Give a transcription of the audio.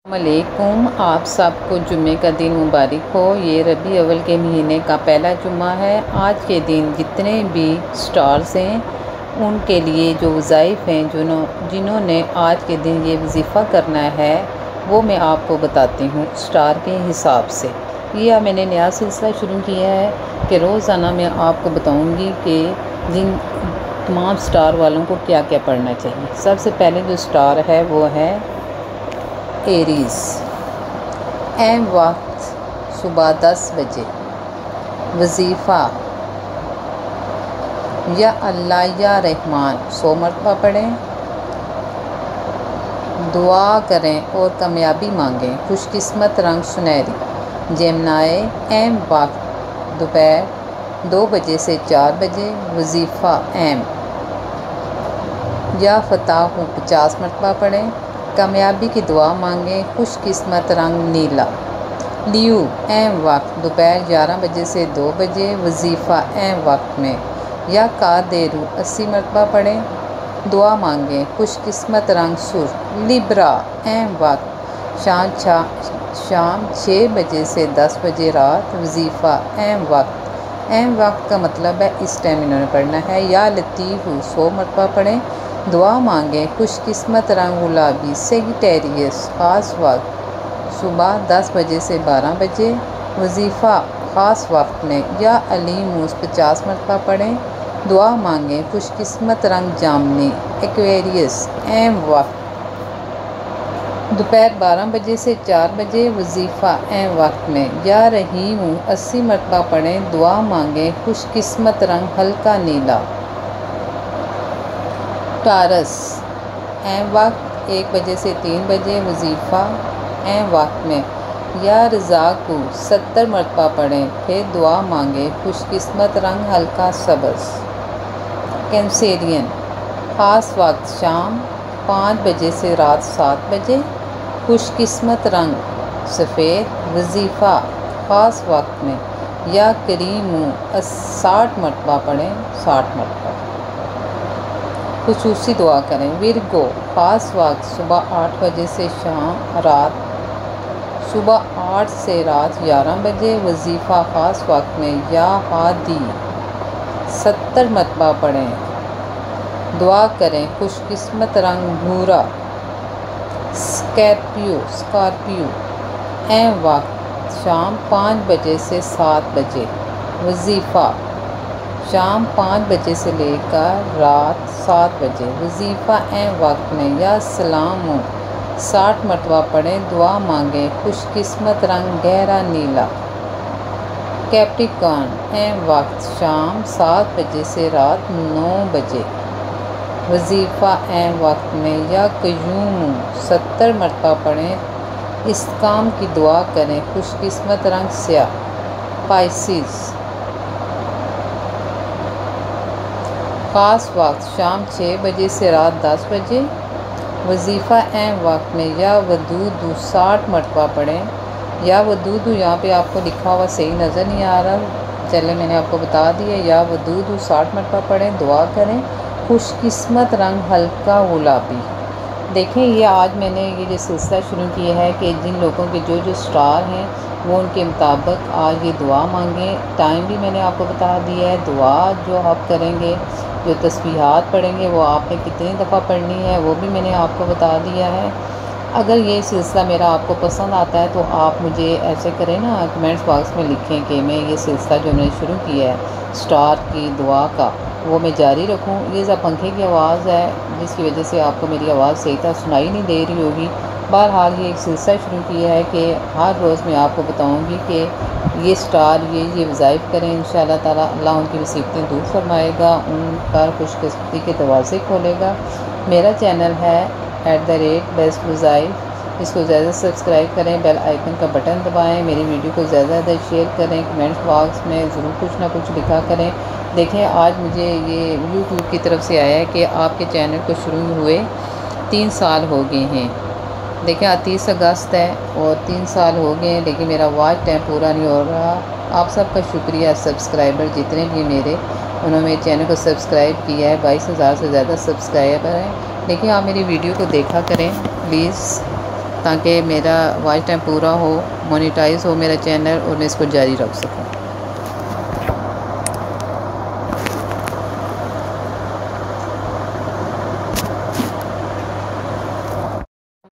वालेकुम। आप सबको जुम्मे का दिन मुबारक हो। ये रबी अव्वल के महीने का पहला जुम्मा है। आज के दिन जितने भी स्टार्स हैं उनके लिए जो वज़ाइफ हैं जिन्होंने आज के दिन ये वजीफ़ा करना है वो मैं आपको बताती हूँ स्टार के हिसाब से। ये मैंने नया सिलसिला शुरू किया है कि रोज़ाना मैं आपको बताऊँगी कि जिन तमाम स्टार वालों को क्या क्या पढ़ना चाहिए। सबसे पहले जो स्टार है वो है एरीज़। वक्त सुबह 10 बजे। वजीफ़ा या अल्लाह या रहमान 100 मरतबा पढ़ें। दुआ करें और कामयाबी मांगें। खुशकिस्मत रंग सुनहरी। जेमनाए वक्त दोपहर 2 बजे से 4 बजे। वजीफ़ा या फताह 50 मरतबा पढ़ें। कामयाबी की दुआ मांगें। खुशकिस्मत रंग नीला। लियू वक्त दोपहर 11 बजे से 2 बजे। वजीफ़ा वक्त में या कादेरू 80 मरतबा पढ़ें। दुआ मांगें। खुशकिस्मत रंग सुर। लिब्रा वक्त शाम 6 बजे से 10 बजे रात। वजीफ़ा वक्त का मतलब है इस टाइम इन्होंने पढ़ना है। या लतीफ़ 100 मरतबा पढ़ें। दुआ मांगें। खुशकिस्मत रंग गुलाबी। सेगिटेरियस ख़ास वक्त सुबह 10 बजे से 12 बजे। वजीफ़ा ख़ास वक्त में या अलीमूस 50 मरतबा पढ़ें। दुआ मांगें। खुशकिस्मत रंग जामनी। एक्वेरियस वक्त दोपहर 12 बजे से 4 बजे। वजीफ़ा वक्त में या रहीम 80 मरतबा पढ़ें। दुआ मांगें। खुशकिस्मत रंग हल्का नीला। टारस वक्त 1 बजे से 3 बजे। वजीफ़ा वक्त में या रज़ा को 70 मरतबा पढ़ें फिर दुआ मांगें। खुशकिस्मत रंग हल्का सब्ज़। कैंसेरियन ख़ास वक्त शाम 5 बजे से रात 7 बजे। खुशकिस्मत रंग सफ़ेद। वजीफ़ा ख़ास वक्त में या करीम 60 मरतबा पढ़ें 60 मरतबा। खुसूसी दुआ करें। विरगो ख़ास वक्त सुबह 8 बजे से सुबह 8 से रात 11 बजे। वजीफ़ा ख़ास वक्त में या हादी 70 मरतबा पढ़ें। दुआ करें। खुशकिस्मत रंग भूरा। स्कॉर्पियो वक्त शाम 5 बजे से 7 बजे। वजीफ़ा शाम 5 बजे से लेकर रात 7 बजे। वजीफ़ा वक्त में या सलाम 60 मरतबा पढ़ें। दुआ मांगें। खुशकिस्मत रंग गहरा नीला। कैप्रिकॉर्न वक्त शाम 7 बजे से रात 9 बजे। वजीफ़ा वक्त में या क़यूम 70 मरतबा पढ़ें। इस्काम की दुआ करें। खुशकिस्मत रंग स्याह। पाइसिस ख़ास वक्त शाम 6 बजे से रात 10 बजे। वजीफ़ा वक्त में या वदूद 60 मरतबा पढ़ें। या वदूद यहाँ पे आपको लिखा हुआ सही नज़र नहीं आ रहा, चले मैंने आपको बता दिया। या वदूद 60 मरतबा पढ़ें। दुआ करें। खुशकिस्मत रंग हल्का गुलाबी। देखें ये आज मैंने ये जो सिलसिला शुरू किया है कि जिन लोगों के जो स्टार हैं वो उनके मुताबिक आज ये दुआ मांगें। टाइम भी मैंने आपको बता दिया है। दुआ जो आप करेंगे, जो तस्बीहात पढ़ेंगे वो आपने कितनी दफ़ा पढ़नी है वो भी मैंने आपको बता दिया है। अगर ये सिलसिला मेरा आपको पसंद आता है तो आप मुझे ऐसे करें ना, कमेंट्स बॉक्स में लिखें कि मैं ये सिलसिला जो मैंने शुरू किया है स्टार की दुआ का वो मैं जारी रखूं। ये सब पंखे की आवाज़ है जिसकी वजह से आपको मेरी आवाज़ सही तरह सुनाई नहीं दे रही होगी। बहरहाल ये एक सिलसिला शुरू किया है कि हर रोज़ मैं आपको बताऊंगी कि ये स्टार ये वज़ाइफ करें। इंशाअल्लाह ताला अल्लाह उनकी मुसीबतें दूर फरमाएगा, उन पर खुशकिस्मती के दरवाज़े खोलेगा। मेरा चैनल है @बेस्ट वज़ाइफ। इसको ज़्यादा सब्सक्राइब करें, बेल आइकन का बटन दबाएं, मेरी वीडियो को ज़्यादा शेयर करें, कमेंट्स बॉक्स में ज़रूर कुछ ना कुछ लिखा करें। देखें आज मुझे ये यूट्यूब की तरफ से आया है कि आपके चैनल को शुरू हुए 3 साल हो गए हैं। देखें आज 30 अगस्त है और 3 साल हो गए हैं लेकिन मेरा वॉच टाइम पूरा नहीं हो रहा। आप सबका शुक्रिया। सब्सक्राइबर जितने भी मेरे उन्होंने मेरे चैनल को सब्सक्राइब किया है। 22,000 से ज़्यादा सब्सक्राइबर हैं। लेकिन आप मेरी वीडियो को देखा करें प्लीज़। ताकि मेरा वॉच टाइम पूरा हो, मोनेटाइज हो मेरा चैनल और मैं इसको जारी रख सकूँ।